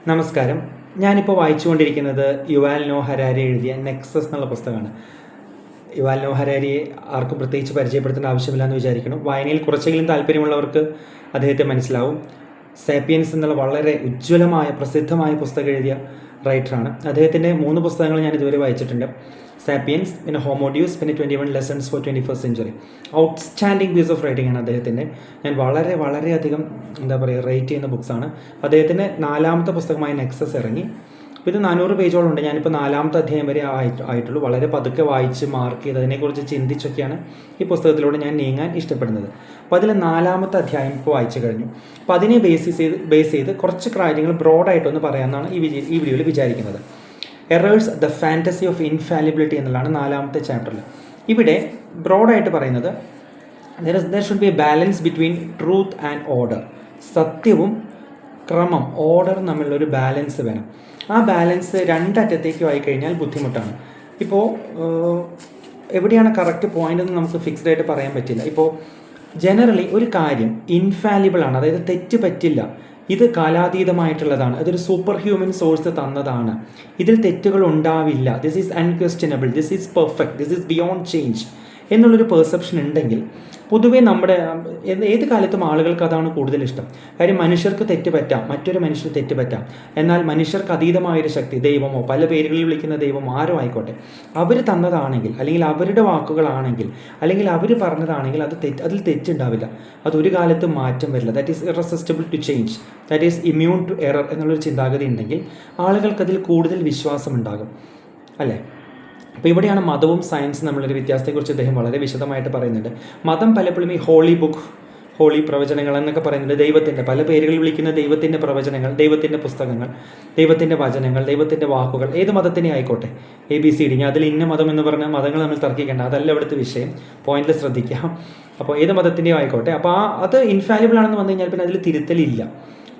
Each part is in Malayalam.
നമസ്കാരം. ഞാനിപ്പോൾ വായിച്ചുകൊണ്ടിരിക്കുന്നത് യുവാൽ നോഹ ഹരാരി എഴുതിയ നെക്സസ് എന്നുള്ള പുസ്തകമാണ്. യുവാൽ നോഹ ഹരാരിയെ ആർക്കും പ്രത്യേകിച്ച് പരിചയപ്പെടുത്തേണ്ട ആവശ്യമില്ല എന്ന് വിചാരിക്കണം. വായനയിൽ കുറച്ചെങ്കിലും താല്പര്യമുള്ളവർക്ക് അദ്ദേഹത്തെ മനസ്സിലാവും. സാപ്പിയൻസ് എന്നുള്ള വളരെ ഉജ്ജ്വലമായ പ്രസിദ്ധമായ പുസ്തകം എഴുതിയ റൈറ്ററാണ്. അദ്ദേഹത്തിൻ്റെ 3 പുസ്തകങ്ങൾ ഞാൻ ഇതുവരെ വായിച്ചിട്ടുണ്ട്. സാപ്പിയൻസ്, പിന്നെ ഹോമോ ഡ്യൂസ്, പിന്നെ 21 lessons for 21st century. Outstanding piece of writing ആണ് അദ്ദേഹത്തിൻ്റെ. ഞാൻ വളരെയധികം റേറ്റ് ചെയ്യുന്ന ബുക്സാണ്. അദ്ദേഹത്തിൻ്റെ 4ാമത്തെ പുസ്തകമായ നെക്സസ് ഇറങ്ങി. അപ്പോൾ ഇത് 400 പേജോളം ഉണ്ട്. ഞാനിപ്പോൾ 4ാമത്തെ അധ്യായം വരെ ആയിട്ടുള്ളൂ. വളരെ പതുക്കെ വായിച്ച് മാർക്ക് ചെയ്ത് അതിനെക്കുറിച്ച് ചിന്തിച്ചൊക്കെയാണ് ഈ പുസ്തകത്തിലൂടെ ഞാൻ നീങ്ങാൻ ഇഷ്ടപ്പെടുന്നത്. അപ്പോൾ അതിൽ 4ാമത്തെ അധ്യായം ഇപ്പോൾ വായിച്ചു കഴിഞ്ഞു. അപ്പോൾ അതിനെ ബേസ് ചെയ്ത് കുറച്ച് കാര്യങ്ങൾ ബ്രോഡായിട്ടൊന്ന് പറയാമെന്നാണ് ഈ വീഡിയോയിൽ വിചാരിക്കുന്നത്. Errors the fantasy of infallibility എന്നുള്ളതാണ് 4ാമത്തെ ചാപ്റ്ററിൽ. ഇവിടെ ബ്രോഡായിട്ട് പറയുന്നത് there should be A balance between truth and order. സത്യവും ക്രമം, ഓർഡറും തമ്മിലുള്ളൊരു ബാലൻസ് വേണം. ആ ബാലൻസ് രണ്ടറ്റത്തേക്കും ആയിക്കഴിഞ്ഞാൽ ബുദ്ധിമുട്ടാണ്. ഇപ്പോൾ എവിടെയാണ് കറക്റ്റ് പോയിന്റ് എന്ന് നമുക്ക് ഫിക്സ്ഡ് ആയിട്ട് പറയാൻ പറ്റില്ല. ഇപ്പോൾ ജനറലി ഒരു കാര്യം ഇൻഫാലിബിൾ ആണ്, അതായത് തെറ്റ് പറ്റില്ല, ഇത് കാലാതീതമായിട്ടുള്ളതാണ്, അതൊരു സൂപ്പർ ഹ്യൂമൻ സോഴ്സ് തന്നതാണ്, ഇതിൽ തെറ്റുകൾ ഉണ്ടാവില്ല, this is unquestionable, this is perfect, this is beyond change എന്നുള്ളൊരു പെർസെപ്ഷൻ ഉണ്ടെങ്കിൽ പൊതുവേ നമ്മുടെ ഏത് കാലത്തും ആളുകൾക്ക് അതാണ് കൂടുതൽ ഇഷ്ടം. കാര്യം മനുഷ്യർക്ക് തെറ്റ് പറ്റാം, മറ്റൊരു മനുഷ്യർ തെറ്റ് പറ്റാം. എന്നാൽ മനുഷ്യർക്ക് അതീതമായൊരു ശക്തി, ദൈവമോ പല പേരുകളിൽ വിളിക്കുന്ന ദൈവമോ ആരോ ആയിക്കോട്ടെ, അവർ തന്നതാണെങ്കിൽ, അല്ലെങ്കിൽ അവരുടെ വാക്കുകളാണെങ്കിൽ, അല്ലെങ്കിൽ അവർ പറഞ്ഞതാണെങ്കിൽ അതിൽ തെറ്റുണ്ടാവില്ല. അതൊരു കാലത്തും മാറ്റം വരില്ല. That is irresistible to change, that is immune to error എന്നുള്ളൊരു ചിന്താഗതി ഉണ്ടെങ്കിൽ ആളുകൾക്കതിൽ കൂടുതൽ വിശ്വാസമുണ്ടാകും, അല്ലേ? അപ്പോൾ ഇവിടെയാണ് മതവും സയൻസും തമ്മിലൊരു വ്യത്യാസത്തെക്കുറിച്ച് അദ്ദേഹം വളരെ വിശദമായിട്ട് പറയുന്നുണ്ട്. മതം പലപ്പോഴും ഈ ഹോളി ബുക്ക്, ഹോളി പ്രവചനങ്ങൾ എന്നൊക്കെ പറയുന്നുണ്ട്. ദൈവത്തിൻ്റെ പല പേരുകളിൽ വിളിക്കുന്ന ദൈവത്തിൻ്റെ പ്രവചനങ്ങൾ, ദൈവത്തിൻ്റെ പുസ്തകങ്ങൾ, ദൈവത്തിൻ്റെ വചനങ്ങൾ, ദൈവത്തിൻ്റെ വാക്കുകൾ, ഏത് മതത്തിനെ ആയിക്കോട്ടെ, ABCD. ഞാൻ അതിൽ ഇന്ന മതം എന്ന് പറഞ്ഞാൽ മതങ്ങൾ നമ്മൾ തർക്കിക്കേണ്ട, അതല്ല ഇവിടുത്തെ വിഷയം. പോയിന്റിൽ ശ്രദ്ധിക്കാം. അപ്പോൾ ഏത് മതത്തിൻ്റെയും ആയിക്കോട്ടെ, അപ്പോൾ അത് ഇൻഫാലിബിൾ ആണെന്ന് വന്നു കഴിഞ്ഞാൽ പിന്നെ അതിൽ തിരുത്തലില്ല.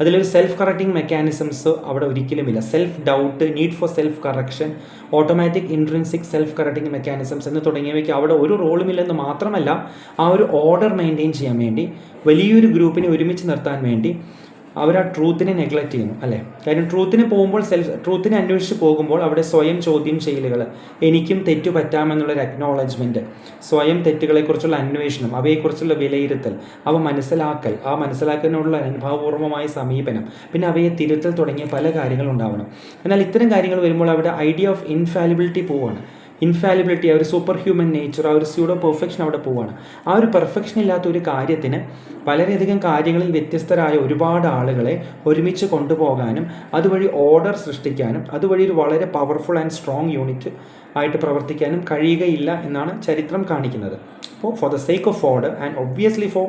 അതിലൊരു സെൽഫ് കറക്റ്റിംഗ് മെക്കാനിസംസ് അവിടെ ഒരിക്കലുമില്ല. Self doubt, need for self correction, automatic intrinsic self correcting mechanisms എന്ന് തുടങ്ങിയവയ്ക്ക് അവിടെ ഒരു റോളുമില്ലെന്ന് മാത്രമല്ല, ആ ഒരു ഓർഡർ മെയിൻറ്റെയിൻ ചെയ്യാൻ വേണ്ടി, വലിയൊരു ഗ്രൂപ്പിനെ ഒരുമിച്ച് നിർത്താൻ വേണ്ടി അവർ ആ ട്രൂത്തിനെ നെഗ്ലക്റ്റ് ചെയ്യുന്നു, അല്ലേ? കാര്യം ട്രൂത്തിനെ അന്വേഷിച്ച് പോകുമ്പോൾ അവിടെ സ്വയം ചോദ്യം ചെയ്യലുകൾ, എനിക്കും തെറ്റു പറ്റാമെന്നുള്ളൊരു അക്നോളജ്മെൻറ്റ്, സ്വയം തെറ്റുകളെക്കുറിച്ചുള്ള അന്വേഷണം, അവയെക്കുറിച്ചുള്ള വിലയിരുത്തൽ, അവ മനസ്സിലാക്കൽ, ആ മനസ്സിലാക്കലിനോടുള്ള അനുഭവപൂർവ്വമായ സമീപനം, പിന്നെ അവയെ തിരുത്തൽ തുടങ്ങിയ പല കാര്യങ്ങളുണ്ടാവണം. എന്നാൽ ഇത്തരം കാര്യങ്ങൾ വരുമ്പോൾ അവിടെ ഐഡിയ ഓഫ് ഇൻഫാലിബിലിറ്റി പോവുകയാണ്. ഇൻഫാലിബിലിറ്റി, ആ ഒരു സൂപ്പർ ഹ്യൂമൻ നേച്ചർ, ആ ഒരു സ്യൂഡോ പെർഫെക്ഷൻ അവിടെ പോവുകയാണ്. ആ ഒരു പെർഫെക്ഷൻ ഇല്ലാത്ത ഒരു കാര്യത്തിന് വളരെയധികം കാര്യങ്ങളിൽ വ്യത്യസ്തരായ ഒരുപാട് ആളുകളെ ഒരുമിച്ച് കൊണ്ടുപോകാനും അതുവഴി ഓർഡർ സൃഷ്ടിക്കാനും അതുവഴി ഒരു വളരെ പവർഫുൾ ആൻഡ് സ്ട്രോങ് യൂണിറ്റ് ആയിട്ട് പ്രവർത്തിക്കാനും കഴിയുകയില്ല എന്നാണ് ചരിത്രം കാണിക്കുന്നത്. അപ്പോൾ for the sake of order and obviously for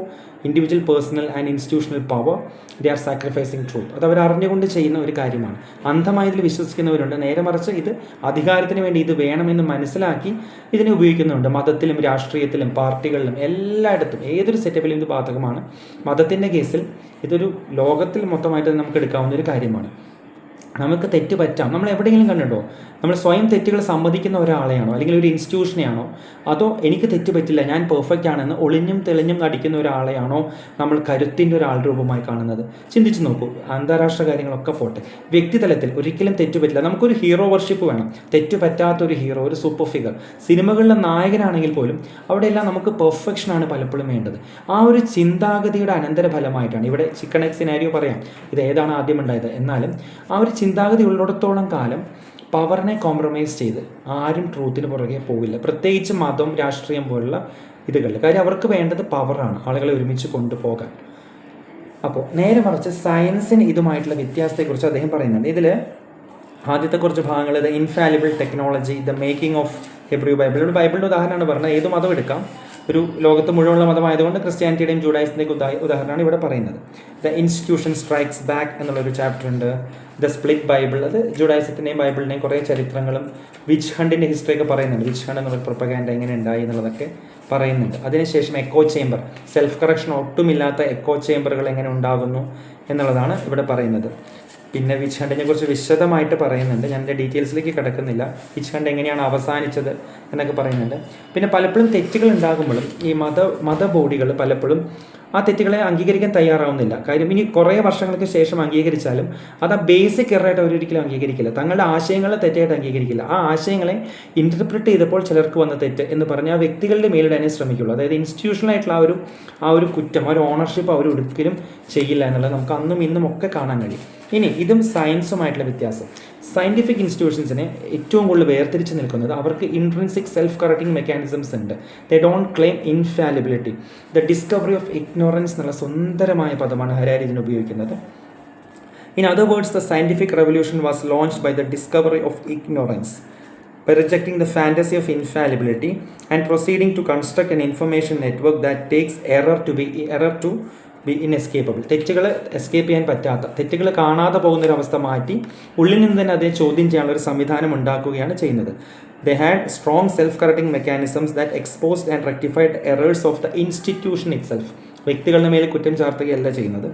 individual personal and institutional power they are sacrificing truth. അത് അവർ അറിഞ്ഞുകൊണ്ട് ചെയ്യുന്ന ഒരു കാര്യമാണ്. അന്ധമായി ഇതിൽ വിശ്വസിക്കുന്നവരുണ്ട്. നേരെ മറിച്ച് ഇത് അധികാരത്തിന് വേണ്ടി ഇത് വേണമെന്ന് മനസ്സിലാക്കി ഇതിനെ ഉപയോഗിക്കുന്നുണ്ട്. മതത്തിലും രാഷ്ട്രീയത്തിലും പാർട്ടികളിലും എല്ലായിടത്തും ഏതൊരു സെറ്റപ്പിലും ഇത് ബാധകമാണ്. മതത്തിൻ്റെ കേസിൽ ഇതൊരു ലോകത്തിൽ മൊത്തമായിട്ട് നമുക്ക് എടുക്കാവുന്ന ഒരു കാര്യമാണ്. നമുക്ക് തെറ്റ് പറ്റാം. നമ്മൾ എവിടെയെങ്കിലും കണ്ടിട്ടോ നമ്മൾ സ്വയം തെറ്റുകൾ സമ്മതിക്കുന്ന ഒരാളെയാണോ അല്ലെങ്കിൽ ഒരു ഇൻസ്റ്റിറ്റ്യൂഷനെയാണോ, അതോ എനിക്ക് തെറ്റ് പറ്റില്ല, ഞാൻ പെർഫെക്റ്റ് ആണെന്ന് ഒളിഞ്ഞും തെളിഞ്ഞും നടിക്കുന്ന ഒരാളെയാണോ നമ്മൾ കരുത്തിൻ്റെ ഒരാൾ രൂപമായി കാണുന്നത്? ചിന്തിച്ച് നോക്കൂ. അന്താരാഷ്ട്ര കാര്യങ്ങളൊക്കെ പോട്ടെ, വ്യക്തിതലത്തിൽ ഒരിക്കലും തെറ്റ് പറ്റില്ല. നമുക്കൊരു ഹീറോ വർഷിപ്പ് വേണം, തെറ്റ് പറ്റാത്തൊരു ഹീറോ, ഒരു സൂപ്പർ ഫിഗർ. സിനിമകളിലെ നായകനാണെങ്കിൽ പോലും അവിടെയെല്ലാം നമുക്ക് പെർഫെക്ഷനാണ് പലപ്പോഴും വേണ്ടത്. ആ ഒരു ചിന്താഗതിയുടെ അനന്തരഫലമായിട്ടാണ് ഇവിടെ ചിക്കൻ എഗ് സിനാരിയോ പറയാം, ഇത് ഏതാണ് ആദ്യം ഉണ്ടായത്. എന്നാലും ആ ഒരു ചിന്താഗതി ഉള്ളിടത്തോളം കാലം പവറിനെ കോംപ്രമൈസ് ചെയ്ത് ആരും ട്രൂത്തിന് പുറകെ പോവില്ല, പ്രത്യേകിച്ച് മതം, രാഷ്ട്രീയം പോലുള്ള ഇതുകളിൽ. കാര്യം അവർക്ക് വേണ്ടത് പവറാണ്, ആളുകളെ ഒരുമിച്ച് കൊണ്ടുപോകാൻ. അപ്പോൾ നേരെ മറിച്ച് സയൻസിന് ഇതുമായിട്ടുള്ള വ്യത്യാസത്തെക്കുറിച്ച് അദ്ദേഹം പറയുന്നുണ്ട്. ഇതിൽ ആദ്യത്തെ കുറച്ച് ഭാഗങ്ങൾ, the infallible technology, the making of Hebrew Bible. ഇവിടെ ബൈബിളിൻ്റെ ഉദാഹരണമാണ് പറഞ്ഞത്. ഏത് മതം എടുക്കാം, ഒരു ലോകത്ത് മുഴുവനുള്ള മതമായതുകൊണ്ട് ക്രിസ്ത്യാനിറ്റിയുടെയും ജൂഡായിസത്തിൻ്റെയും ഉദാഹരണമാണ് ഇവിടെ പറയുന്നത്. ദ ഇൻസ്റ്റിറ്റ്യൂഷൻ സ്ട്രൈക്സ് ബാക്ക് എന്നുള്ളൊരു ചാപ്റ്റർ ഉണ്ട്. ദ സ്പ്ലിറ്റ് ബൈബിൾ, അത് ജൂഡായിസത്തിൻ്റെയും ബൈബിളിൻ്റെയും കുറേ ചരിത്രങ്ങളും വിച്ച് ഹണ്ടിൻ്റെ ഹിസ്റ്ററിയൊക്കെ പറയുന്നുണ്ട്. വിച്ച് ഹണ്ട് എന്നുള്ള പ്രൊപ്പഗാൻഡ എങ്ങനെ ഉണ്ടായി എന്നുള്ളതൊക്കെ പറയുന്നുണ്ട്. അതിനുശേഷം എക്കോ ചേംബർ, സെൽഫ് കറക്ഷൻ ഒട്ടുമില്ലാത്ത എക്കോ ചേംബറുകൾ എങ്ങനെ ഉണ്ടാകുന്നു എന്നുള്ളതാണ് ഇവിടെ പറയുന്നത്. പിന്നെ വിച്ച് ഹണ്ടിനെ കുറിച്ച് വിശദമായിട്ട് പറയുന്നുണ്ട്. ഞാൻ എൻ്റെ ഡീറ്റെയിൽസിലേക്ക് കിടക്കുന്നില്ല. വിച്ച് ഹണ്ട് എങ്ങനെയാണ് അവസാനിച്ചത് എന്നൊക്കെ പറയുന്നുണ്ട്. പിന്നെ പലപ്പോഴും തെറ്റുകൾ ഉണ്ടാകുമ്പോഴും ഈ മത ബോഡികൾ പലപ്പോഴും ആ തെറ്റുകളെ അംഗീകരിക്കാൻ തയ്യാറാവുന്നില്ല. കാര്യം ഇനി കുറേ വർഷങ്ങൾക്ക് ശേഷം അംഗീകരിച്ചാലും അത് ആ ബേസിക് എററായിട്ട് അവരൊരിക്കലും അംഗീകരിക്കില്ല. തങ്ങളുടെ ആശയങ്ങളെ തെറ്റായിട്ട് അംഗീകരിക്കില്ല. ആ ആശയങ്ങളെ ഇൻ്റർപ്രിറ്റ് ചെയ്തപ്പോൾ ചിലർക്ക് വന്ന തെറ്റ് എന്ന് പറഞ്ഞ് ആ വ്യക്തികളുടെ മേലിടാനേ ശ്രമിക്കുള്ളൂ. അതായത് ഇൻസ്റ്റിറ്റ്യൂഷണലായിട്ടുള്ള ആ ഒരു കുറ്റം, ആ ഒരു ഓണർഷിപ്പ് അവർ ഒരിക്കലും ചെയ്യില്ല എന്നുള്ളത് നമുക്ക് അന്നും ഇന്നും ഒക്കെ കാണാൻ കഴിയും. ഇനി ഇതും സയൻസുമായിട്ടുള്ള വ്യത്യാസം. സയൻറ്റിഫിക് ഇൻസ്റ്റിറ്റ്യൂഷൻസിനെ ഏറ്റവും കൂടുതൽ വേർതിരിച്ച് നിൽക്കുന്നത് അവർക്ക് ഇൻട്രിൻസിക് സെൽഫ് കറക്റ്റിംഗ് മെക്കാനിസംസ് ഉണ്ട്. They don't claim infallibility. The discovery of ignorance എന്നുള്ള സുന്ദരമായ പദമാണ് ഹരാരി ഇതിന് ഉപയോഗിക്കുന്നത്. In other words, the scientific revolution was launched by the discovery of ignorance, by rejecting the fantasy of infallibility and proceeding to construct an information network that takes error to be inescapable. തെറ്റുകൾ എസ്കേപ്പ് ചെയ്യാൻ പറ്റാത്ത, തെറ്റുകൾ കാണാതെ പോകുന്നൊരവസ്ഥ മാറ്റി ഉള്ളിൽ നിന്ന് തന്നെ അതിനെ ചോദ്യം ചെയ്യാനുള്ള ഒരു സംവിധാനം ഉണ്ടാക്കുകയാണ് ചെയ്യുന്നത്. They had strong self-correcting mechanisms that exposed and rectified errors of the institution itself. വ്യക്തികളുടെ മേൽ കുറ്റം ചാർത്തുകയല്ല ചെയ്യുന്നത്.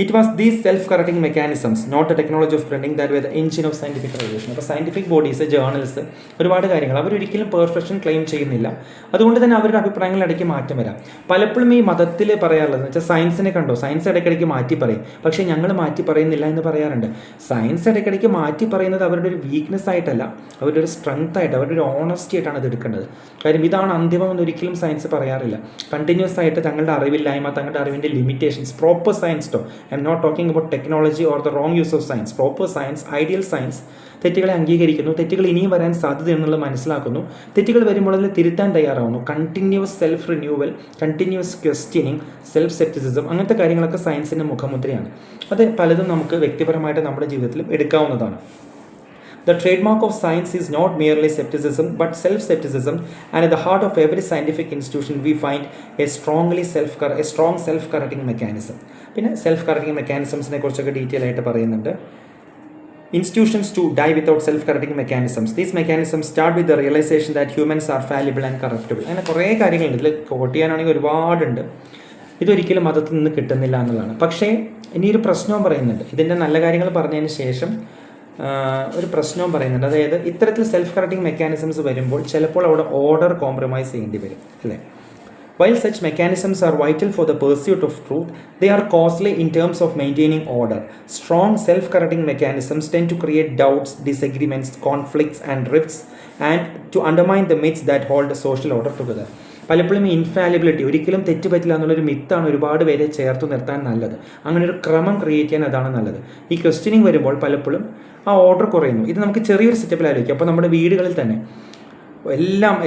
It was these self-correcting mechanisms, not the technology of printing, that were the engine of scientific revolution. അപ്പോൾ സയൻറ്റിഫിക് ബോഡീസ്, ജേർണൽസ്, ഒരുപാട് കാര്യങ്ങൾ അവരൊരിക്കലും പെർഫെക്ഷൻ ക്ലെയിം ചെയ്യുന്നില്ല. അതുകൊണ്ട് തന്നെ അവരുടെ അഭിപ്രായങ്ങൾ ഇടയ്ക്ക് മാറ്റം വരാം. പലപ്പോഴും ഈ മതത്തിൽ പറയാറുള്ളത് വെച്ചാൽ സയൻസിനെ കണ്ടോ, സയൻസ് ഇടയ്ക്കിടയ്ക്ക് മാറ്റി പറയും, പക്ഷേ ഞങ്ങൾ മാറ്റി പറയുന്നില്ല എന്ന് പറയാറുണ്ട്. സയൻസ് ഇടയ്ക്കിടയ്ക്ക് മാറ്റി പറയുന്നത് അവരുടെ ഒരു വീക്ക്നെസ് ആയിട്ടല്ല, അവരുടെ ഒരു സ്ട്രെങ്ത് ആയിട്ട്, അവരുടെ ഒരു ഓണസ്റ്റി ആയിട്ടാണ് അത് എടുക്കേണ്ടത്. കാര്യം ഇതാണ് അന്തിമം എന്ന് ഒരിക്കലും സയൻസ് പറയാറില്ല. കണ്ടിന്യൂസ് ആയിട്ട് തങ്ങളുടെ അറിവില്ലായ്മ, തങ്ങളുടെ അറിവിൻ്റെ limitations, proper science though, I am not talking about technology or the wrong use of science, proper science, ideal science തെറ്റുകളെ അംഗീകരിക്കുന്നു, തെറ്റുകൾ ഇനിയും വരാൻ സാധ്യതയുണ്ടെന്നുള്ളത് മനസ്സിലാക്കുന്നു, തെറ്റുകൾ വരുമ്പോൾ അതിൽ തിരുത്താൻ തയ്യാറാവുന്നു. Continuous self renewal, continuous questioning, self scepticism, അങ്ങനത്തെ കാര്യങ്ങളൊക്കെ സയൻസിൻ്റെ മുഖമുദ്രയാണ്. അത് പലതും നമുക്ക് വ്യക്തിപരമായിട്ട് നമ്മുടെ ജീവിതത്തിലും എടുക്കാവുന്നതാണ്. The trademark of science is not merely skepticism but self-skepticism, and at the heart of every scientific institution we find a strong self-correcting mechanism. പിന്നെ സെൽഫ് കറക്റ്റിംഗ് മെക്കാനിസംസിനെ കുറിച്ചൊക്കെ ഡീറ്റെയിൽ ആയിട്ട് പറയുന്നുണ്ട്. Institutions to die without self-correcting mechanisms. These mechanisms start with the realization that humans are fallible and corruptible. അങ്ങനെ കുറേ കാര്യങ്ങളുണ്ട്, ഇതിൽ കോട്ട് ചെയ്യാനാണെങ്കിൽ ഒരുപാടുണ്ട്. ഇതൊരിക്കലും മതത്തിൽ നിന്ന് കിട്ടുന്നില്ല എന്നുള്ളതാണ്. പക്ഷേ ഇനിയൊരു പ്രശ്നവും പറയുന്നുണ്ട്. ഇതിൻ്റെ നല്ല കാര്യങ്ങൾ പറഞ്ഞതിന് ശേഷം ഒരു പ്രശ്നവും പറയുന്നുണ്ട്. അതായത് ഇത്തരത്തിൽ സെൽഫ് കറക്റ്റിംഗ് മെക്കാനിസംസ് വരുമ്പോൾ ചിലപ്പോൾ അവിടെ ഓർഡർ കോംപ്രമൈസ് ചെയ്യേണ്ടി വരും, അല്ലേ? While such mechanisms are vital for the pursuit of truth, they are costly in terms of maintaining order. Strong self-correcting mechanisms tend to create doubts, disagreements, conflicts and rifts, and to undermine the myths that hold the social order together. പലപ്പോഴും ഈ ഇൻഫാലിബിലിറ്റി, ഒരിക്കലും തെറ്റ് പറ്റില്ല എന്നുള്ളൊരു മിത്താണ് ഒരുപാട് പേരെ ചേർത്ത് നിർത്താൻ നല്ലത്. അങ്ങനെ ഒരു ക്രമം ക്രിയേറ്റ് ചെയ്യാൻ അതാണ് നല്ലത്. ഈ ക്വസ്റ്റ്യനിങ് വരുമ്പോൾ പലപ്പോഴും ആ ഓർഡർ കുറയുന്നു. ഇത് നമുക്ക് ചെറിയൊരു സെറ്റപ്പിൽ ആലോചിക്കാം. അപ്പോൾ നമ്മുടെ വീടുകളിൽ തന്നെ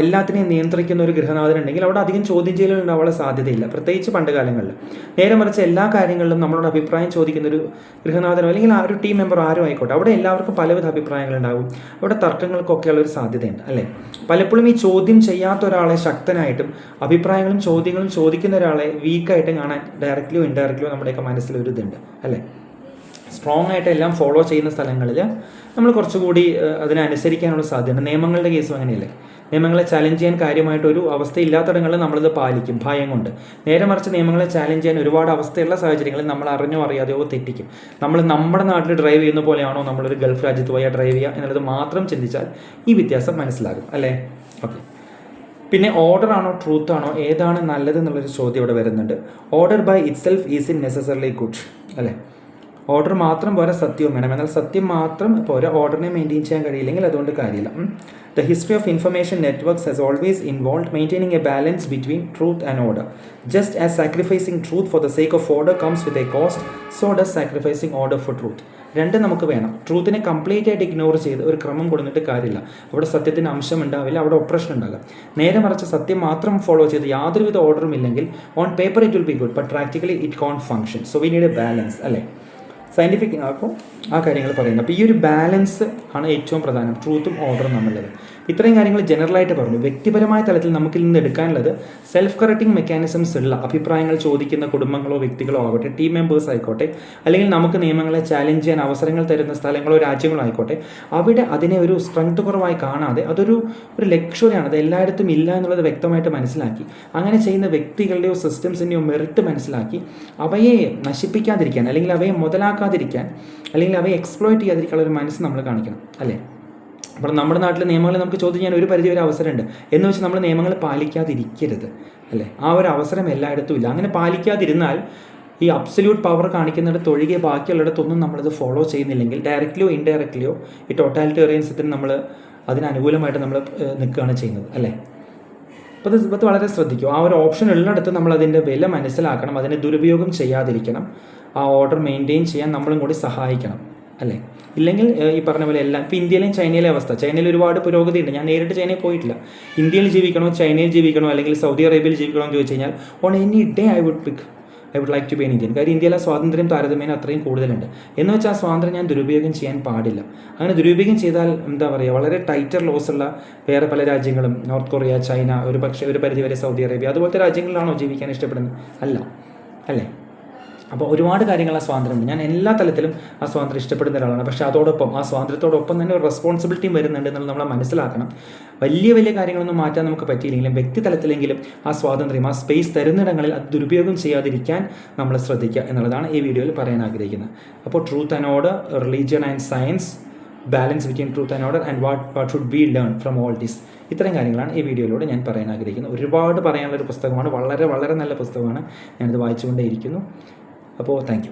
എല്ലാത്തിനെയും നിയന്ത്രിക്കുന്ന ഒരു ഗൃഹനാഥനുണ്ടെങ്കിൽ അവിടെ അധികം ചോദ്യം ചെയ്യലുണ്ടാവാനുള്ള സാധ്യതയില്ല, പ്രത്യേകിച്ച് പണ്ട് കാലങ്ങളിൽ. നേരെ മറിച്ച് എല്ലാ കാര്യങ്ങളിലും നമ്മളോട് അഭിപ്രായം ചോദിക്കുന്ന ഒരു ഗൃഹനാഥനോ അല്ലെങ്കിൽ ആ ഒരു ടീം മെമ്പർ ആരും ആയിക്കോട്ടെ, അവിടെ എല്ലാവർക്കും പലവിധ അഭിപ്രായങ്ങളുണ്ടാകും, അവിടെ തർക്കങ്ങൾക്കൊക്കെയുള്ള ഒരു സാധ്യതയുണ്ട്, അല്ലേ? പലപ്പോഴും ഈ ചോദ്യം ചെയ്യാത്ത ഒരാളെ ശക്തനായിട്ടും അഭിപ്രായങ്ങളും ചോദ്യങ്ങളും ചോദിക്കുന്ന ഒരാളെ വീക്കായിട്ടും കാണാൻ ഡയറക്റ്റ്ലിയോ ഇൻഡയറക്റ്റ്ലിയോ നമ്മുടെയൊക്കെ മനസ്സിലൊരു ഇതുണ്ട്, അല്ലേ? സ്ട്രോങ് ആയിട്ട് എല്ലാം ഫോളോ ചെയ്യുന്ന സ്ഥലങ്ങളിൽ നമ്മൾ കുറച്ചുകൂടി അതിനനുസരിക്കാനുള്ള സാധ്യത. നിയമങ്ങളുടെ കേസും അങ്ങനെയല്ലേ? നിയമങ്ങളെ ചാലഞ്ച് ചെയ്യാൻ കാര്യമായിട്ടൊരു അവസ്ഥയില്ലാത്തിടങ്ങളിൽ നമ്മളിത് പാലിക്കും ഭയം കൊണ്ട്. നേരെ മറിച്ച് നിയമങ്ങളെ ചാലഞ്ച് ചെയ്യാൻ ഒരുപാട് അവസ്ഥയുള്ള സാഹചര്യങ്ങളിൽ നമ്മൾ അറിഞ്ഞോ അറിയാതെയോ തെറ്റിക്കും. നമ്മൾ നമ്മുടെ നാട്ടിൽ ഡ്രൈവ് ചെയ്യുന്ന പോലെയാണോ നമ്മളൊരു ഗൾഫ് രാജ്യത്ത് പോയാൽ ഡ്രൈവ് ചെയ്യുക എന്നുള്ളത് മാത്രം ചിന്തിച്ചാൽ ഈ വ്യത്യാസം മനസ്സിലാകും, അല്ലേ? ഓക്കെ. പിന്നെ ഓർഡർ ആണോ ട്രൂത്ത് ആണോ, ഏതാണ് നല്ലത് എന്നുള്ളൊരു ചോദ്യം ഇവിടെ വരുന്നുണ്ട്. Order by itself is in necessarily good, അല്ലേ? ഓർഡർ മാത്രം പോരാ, സത്യവും വേണം. എന്നാൽ സത്യം മാത്രം പോരാ, ഓർഡറിനെ മെയിൻറ്റെയിൻ ചെയ്യാൻ കഴിയില്ലെങ്കിൽ അതുകൊണ്ട് കാര്യമില്ല. The history of information networks has always involved maintaining a balance between truth and order. Just as sacrificing truth for the sake of order comes with a cost, so does sacrificing order for truth. രണ്ടും നമുക്ക് വേണം. ട്രൂത്തിനെ കംപ്ലീറ്റ് ആയിട്ട് ഇഗ്നോർ ചെയ്ത് ഒരു ക്രമം കൊടുത്തിട്ട് കാര്യമില്ല. അവിടെ സത്യത്തിന് അംശം ഉണ്ടാവില്ല, അവിടെ ഓപ്പറേഷൻ ഉണ്ടാകാം. നേരെ മറിച്ച് സത്യം മാത്രം ഫോളോ ചെയ്ത് യാതൊരുവിധ ഓർഡറും ഇല്ലെങ്കിൽ on paper it will be good but practically it can't function. So we need a balance, അല്ലേ? സയൻറ്റിഫിക് അപ്പോൾ ആ കാര്യങ്ങൾ പറയുന്നത്. അപ്പോൾ ഈ ഒരു ബാലൻസ് ആണ് ഏറ്റവും പ്രധാനം, ട്രൂത്തും ഓർഡറും തമ്മിലുള്ളത്. ഇത്രയും കാര്യങ്ങൾ ജനറലായിട്ട് പറഞ്ഞു. വ്യക്തിപരമായ തലത്തിൽ നമുക്കിൽ നിന്ന് എടുക്കാനുള്ളത് സെൽഫ് കറക്റ്റിംഗ് മെക്കാനിസംസ് ഉള്ള അഭിപ്രായങ്ങൾ ചോദിക്കുന്ന കുടുംബങ്ങളോ വ്യക്തികളോ ആകട്ടെ, ടീം മെമ്പേഴ്സ് ആയിക്കോട്ടെ, അല്ലെങ്കിൽ നമുക്ക് നിയമങ്ങളെ ചാലഞ്ച് ചെയ്യാൻ അവസരങ്ങൾ തരുന്ന സ്ഥലങ്ങളോ രാജ്യങ്ങളോ ആയിക്കോട്ടെ, അവിടെ അതിനെ ഒരു സ്ട്രെങ്ത് കുറവായി കാണാതെ അതൊരു ലക്ഷറിയാണ്, അത് എല്ലായിടത്തും ഇല്ല എന്നുള്ളത് വ്യക്തമായിട്ട് മനസ്സിലാക്കി അങ്ങനെ ചെയ്യുന്ന വ്യക്തികളുടെയോ സിസ്റ്റംസിൻ്റെയോ മെറിറ്റ് മനസ്സിലാക്കി അവയെ നശിപ്പിക്കാതിരിക്കാൻ അല്ലെങ്കിൽ അവയെ മുതലാക്കാതിരിക്കാൻ അല്ലെങ്കിൽ അവയെ എക്സ്പ്ലോയിറ്റ് ചെയ്യാതിരിക്കാനുള്ള ഒരു മനസ്സ് നമ്മൾ കാണിക്കണം, അല്ലേ? അപ്പോൾ നമ്മുടെ നാട്ടിലെ നിയമങ്ങൾ നമുക്ക് ചോദ്യം ചെയ്യാൻ ഒരു പരിധി വരെ അവസരമുണ്ട്. എന്ന് വെച്ച് നമ്മൾ നിയമങ്ങൾ പാലിക്കാതിരിക്കരുത്, അല്ലേ? ആ ഒരു അവസരം എല്ലായിടത്തും ഇല്ല. അങ്ങനെ പാലിക്കാതിരുന്നാൽ ഈ അബ്സല്യൂട്ട് പവർ കാണിക്കുന്നിടത്ത് ഒഴികെ ബാക്കിയുള്ളിടത്തൊന്നും നമ്മളിത് ഫോളോ ചെയ്യുന്നില്ലെങ്കിൽ ഡയറക്റ്റ്ലിയോ ഇൻഡയറക്റ്റ്ലിയോ ഈ ടോട്ടാലിറ്റേറിയൻസത്തിന് നമ്മൾ അതിനനുകൂലമായിട്ട് നമ്മൾ നിൽക്കുകയാണ് ചെയ്യുന്നത്, അല്ലേ? അപ്പോൾ ഇത് വളരെ ശ്രദ്ധിക്കും. ആ ഒരു ഓപ്ഷൻ ഉള്ളിടത്ത് നമ്മൾ അതിൻ്റെ വില മനസ്സിലാക്കണം, അതിനെ ദുരുപയോഗം ചെയ്യാതിരിക്കണം, ആ ഓർഡർ മെയിൻറ്റെയിൻ ചെയ്യാൻ നമ്മളും കൂടി സഹായിക്കണം, അല്ലേ? ഇല്ലെങ്കിൽ ഈ പറഞ്ഞ പോലെ എല്ലാം ഇപ്പോൾ ഇന്ത്യയിലെയും ചൈനയിലെ അവസ്ഥ, ചൈനയിൽ ഒരുപാട് പുരോഗതി ഉണ്ട്. ഞാൻ നേരിട്ട് ചൈനയിൽ പോയിട്ടില്ല. ഇന്ത്യയിൽ ജീവിക്കണോ ചൈനയിൽ ജീവിക്കണോ അല്ലെങ്കിൽ സൗദി അറേബ്യയിൽ ജീവിക്കണോ എന്ന് ചോദിച്ചു കഴിഞ്ഞാൽ on any day I would like to be an Indian. കാര്യം ഇന്ത്യയിലെ സ്വാതന്ത്ര്യം താരതമ്യേന അത്രയും കൂടുതലുണ്ട്. എന്ന് വെച്ചാൽ ആ സ്വാതന്ത്ര്യം ഞാൻ ദുരുപയോഗം ചെയ്യാൻ പാടില്ല. അങ്ങനെ ദുരുപയോഗം ചെയ്താൽ എന്താ പറയുക, വളരെ ടൈറ്റർ ലോസ് ഉള്ള വേറെ പല രാജ്യങ്ങളും, നോർത്ത് കൊറിയ, ചൈന, ഒരു പക്ഷേ ഒരു പരിധിവരെ സൗദി അറേബ്യ, അതുപോലത്തെ രാജ്യങ്ങളിലാണോ ജീവിക്കാൻ ഇഷ്ടപ്പെടുന്നത്? അല്ല, അല്ലേ? അപ്പോൾ ഒരുപാട് കാര്യങ്ങൾ ആ സ്വാതന്ത്ര്യമുണ്ട്. ഞാൻ എല്ലാ തലത്തിലും ആ സ്വാതന്ത്ര്യം ഇഷ്ടപ്പെടുന്ന ഒരാളാണ്. പക്ഷേ അതോടൊപ്പം ആ സ്വാതന്ത്ര്യത്തോടൊപ്പം തന്നെ ഒരു റെസ്പോൺസിബിലിറ്റിയും വരുന്നുണ്ട് എന്നുള്ളത് നമ്മൾ മനസ്സിലാക്കണം. വലിയ വലിയ കാര്യങ്ങളൊന്നും മാറ്റാൻ നമുക്ക് പറ്റിയില്ലെങ്കിലും വ്യക്തിതലത്തിലെങ്കിലും ആ സ്വാതന്ത്ര്യം, ആ സ്പേസ് തരുന്നിടങ്ങളിൽ അത് ദുരുപയോഗം ചെയ്യാതിരിക്കാൻ നമ്മൾ ശ്രദ്ധിക്കുക എന്നുള്ളതാണ് ഈ വീഡിയോയിൽ പറയാൻ ആഗ്രഹിക്കുന്നത്. അപ്പോൾ truth and order, religion and science, balance between truth and order and what should we learn from all this, ഇത്തരം കാര്യങ്ങളാണ് ഈ വീഡിയോയിലൂടെ ഞാൻ പറയാൻ ആഗ്രഹിക്കുന്നത്. ഒരുപാട് പറയാനുള്ളൊരു പുസ്തകമാണ്, വളരെ വളരെ നല്ല പുസ്തകമാണ്. ഞാനിത് വായിച്ചുകൊണ്ടേയിരിക്കുന്നു. അപ്പോൾ താങ്ക് യു.